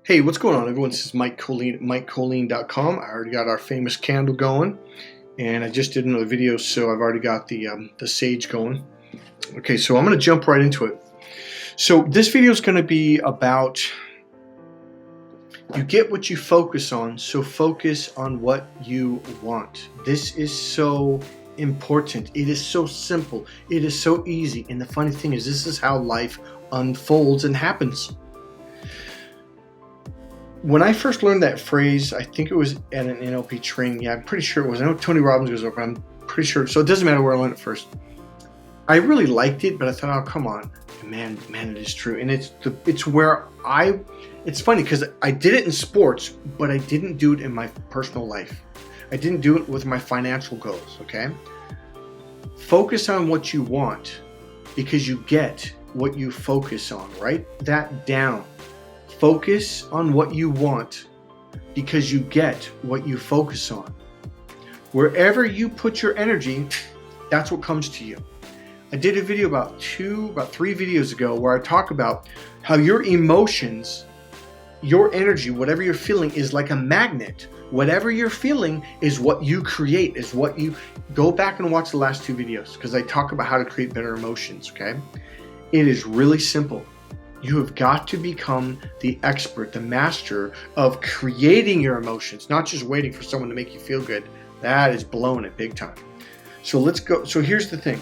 Hey, what's going on, everyone? This is Mike Colleen at MikeColleen.com. I already got our famous candle going, and I just did another video, so I've already got the sage going. Okay, so I'm going to jump right into it. So this video is going to be about you get what you focus on, so focus on what you want. This is so important. It is so simple. It is so easy, and the funny thing is this is how life unfolds and happens. When I first learned that phrase, I think it was at an NLP training. Yeah, I'm pretty sure it was. I know Tony Robbins goes over. I'm pretty sure. So it doesn't matter where I learned it first. I really liked it, but I thought, oh, come on, man, it is true. And it's where it's funny because I did it in sports, but I didn't do it in my personal life. I didn't do it with my financial goals. Okay, focus on what you want because you get what you focus on. Write that down. Focus on what you want because you get what you focus on. Wherever you put your energy, that's what comes to you. I did a video about 3 videos ago where I talk about how your emotions, your energy, whatever you're feeling is like a magnet. Whatever you're feeling is what you create, is what you go back and watch the last 2 videos because I talk about how to create better emotions, okay? It is really simple. You have got to become the expert, the master of creating your emotions, not just waiting for someone to make you feel good. That is blowing it big time. So let's go. So here's the thing.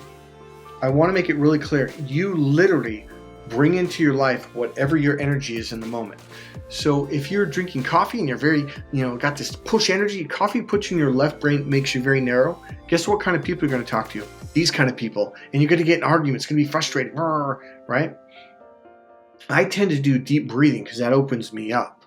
I want to make it really clear. You literally bring into your life whatever your energy is in the moment. So if you're drinking coffee and you're very, got this push energy, coffee puts you in your left brain, makes you very narrow. Guess what kind of people are going to talk to you? These kind of people. And you're going to get in arguments. It's going to be frustrating, right? I tend to do deep breathing because that opens me up.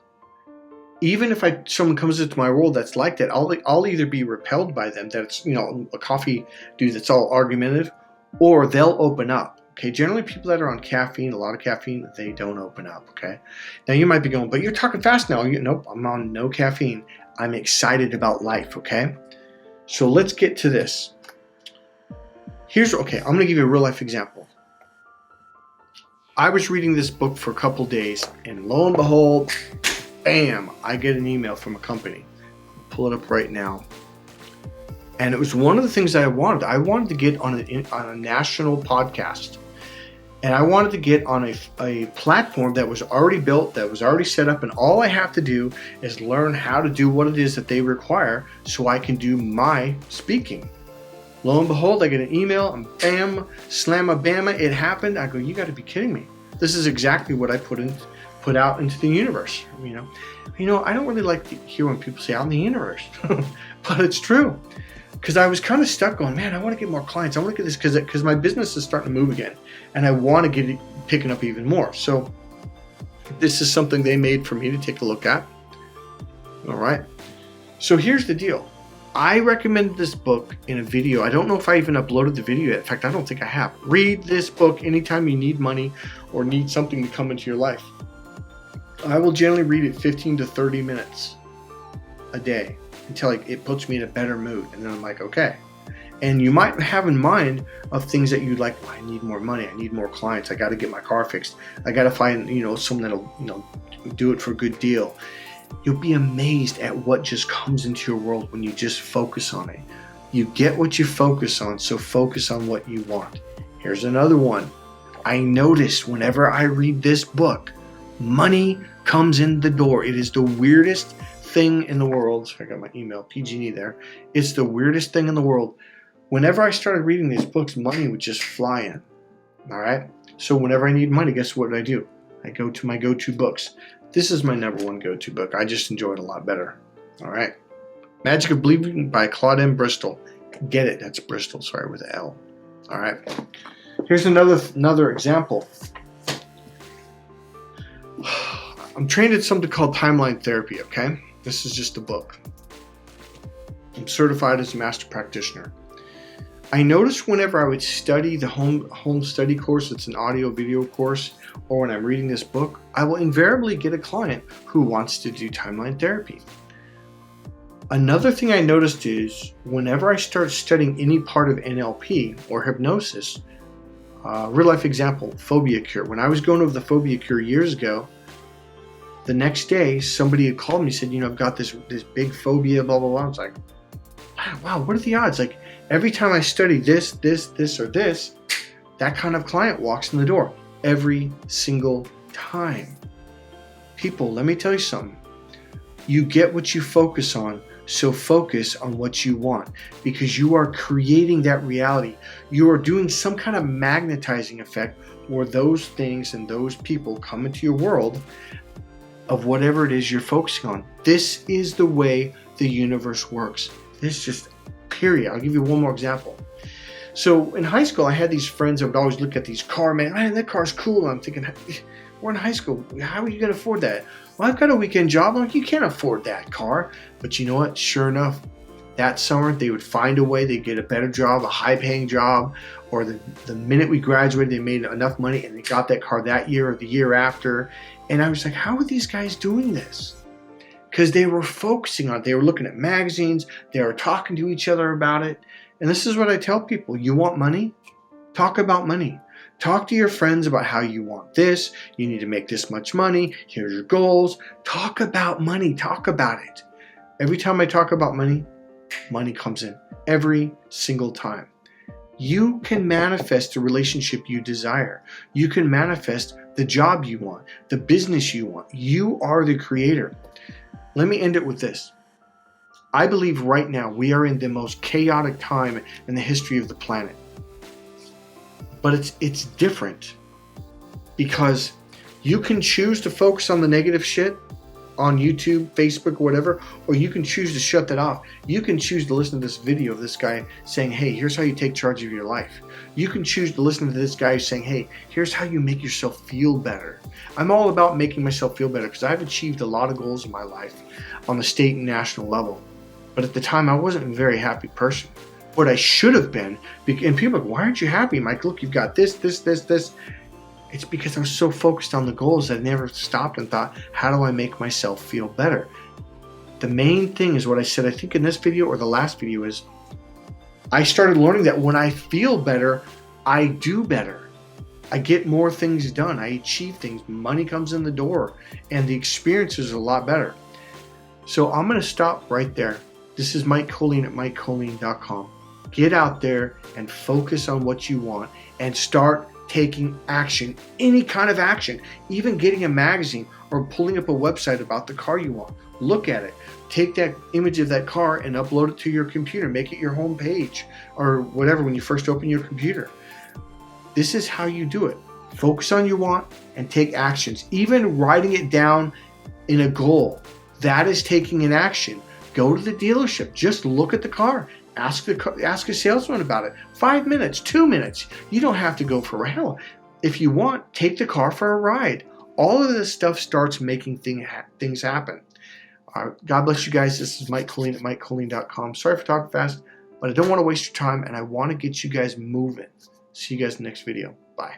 Even if someone comes into my world that's like that, I'll either be repelled by them, that it's a coffee dude that's all argumentative, or they'll open up. Okay, generally people that are on caffeine, a lot of caffeine, they don't open up. Okay, now you might be going, but you're talking fast now. Nope, I'm on no caffeine. I'm excited about life. Okay, so let's get to this. I'm going to give you a real life example. I was reading this book for a couple days, and lo and behold, bam, I get an email from a company. I'll pull it up right now. And it was one of the things that I wanted. I wanted to get on a national podcast. And I wanted to get on a platform that was already built, that was already set up, and all I have to do is learn how to do what it is that they require so I can do my speaking. Lo and behold, I get an email, and bam, slamma-bamma, it happened. I go, you got to be kidding me. This is exactly what I put out into the universe. I don't really like to hear when people say, I'm the universe. But it's true. Because I was kind of stuck going, man, I want to get more clients. I want to get this because my business is starting to move again. And I want to get it picking up even more. So this is something they made for me to take a look at. All right. So here's the deal. I recommended this book in a video. I don't know if I even uploaded the video yet. In fact, I don't think I have. Read this book anytime you need money or need something to come into your life. I will generally read it 15 to 30 minutes a day until it puts me in a better mood. And then I'm like, okay. And you might have in mind of things that you'd like, I need more money. I need more clients. I got to get my car fixed. I got to find, someone that'll, do it for a good deal. You'll be amazed at what just comes into your world when you just focus on it. You get what you focus on, so focus on what you want. Here's another one. I noticed whenever I read this book, money comes in the door. It is the weirdest thing in the world. So I got my email, PG&E there. It's the weirdest thing in the world. Whenever I started reading these books, money would just fly in. All right? So whenever I need money, guess what I do? I go to my go-to books. This is my number 1 go-to book. I just enjoy it a lot better. All right. Magic of Believing by Claude M. Bristol. Get it. That's Bristol. Sorry, with an L. All right. Here's another example. I'm trained in something called timeline therapy, okay? This is just a book. I'm certified as a master practitioner. I noticed whenever I would study the home study course, it's an audio video course, or when I'm reading this book, I will invariably get a client who wants to do timeline therapy. Another thing I noticed is whenever I start studying any part of NLP or hypnosis, real life example, phobia cure. When I was going over the phobia cure years ago, The next day, somebody had called me and said, I've got this big phobia, blah, blah, blah. I was like, wow, what are the odds? Like, every time I study this, or this, that kind of client walks in the door every single time. People, let me tell you something. You get what you focus on, so focus on what you want, because you are creating that reality. You are doing some kind of magnetizing effect where those things and those people come into your world of whatever it is you're focusing on. This is the way the universe works. This is just period. I'll give you one more example. So in high school, I had these friends that would always look at these car, man, that car's cool. And I'm thinking, we're in high school. How are you going to afford that? Well, I've got a weekend job. I'm like, you can't afford that car. But you know what? Sure enough, that summer, they would find a way. They'd get a better job, a high-paying job, or the minute we graduated, they made enough money and they got that car that year or the year after. And I was like, how are these guys doing this? Because they were focusing on it. They were looking at magazines. They were talking to each other about it. And this is what I tell people. You want money? Talk about money. Talk to your friends about how you want this. You need to make this much money. Here's your goals. Talk about money. Talk about it. Every time I talk about money, money comes in. Every single time. You can manifest the relationship you desire. You can manifest the job you want, the business you want. You are the creator. Let me end it with this. I believe right now we are in the most chaotic time in the history of the planet. But it's different because you can choose to focus on the negative shit on YouTube, Facebook, whatever, or you can choose to shut that off. You can choose to listen to this video of this guy saying, hey, here's how you take charge of your life. You can choose to listen to this guy saying, hey, here's how you make yourself feel better. I'm all about making myself feel better because I've achieved a lot of goals in my life on the state and national level. But at the time, I wasn't a very happy person. What I should have been, and people are like, why aren't you happy, Mike? Look, you've got this. It's because I was so focused on the goals that I never stopped and thought, how do I make myself feel better? The main thing is what I said, I think in this video or the last video, is I started learning that when I feel better, I do better. I get more things done. I achieve things. Money comes in the door and the experience is a lot better. So I'm going to stop right there. This is Mike Colleen at MikeColleen.com. Get out there and focus on what you want and start taking action, any kind of action, even getting a magazine or pulling up a website about the car you want. Look at it. Take that image of that car and upload it to your computer. Make it your home page or whatever when you first open your computer. This is how you do it. Focus on what you want and take actions. Even writing it down in a goal, that is taking an action. Go to the dealership. Just look at the car. Ask a salesman about it. 5 minutes, 2 minutes. You don't have to go for a ride. If you want, take the car for a ride. All of this stuff starts making things happen. God bless you guys. This is Mike Colleen at MikeColleen.com. Sorry for talking fast, but I don't want to waste your time, and I want to get you guys moving. See you guys in the next video. Bye.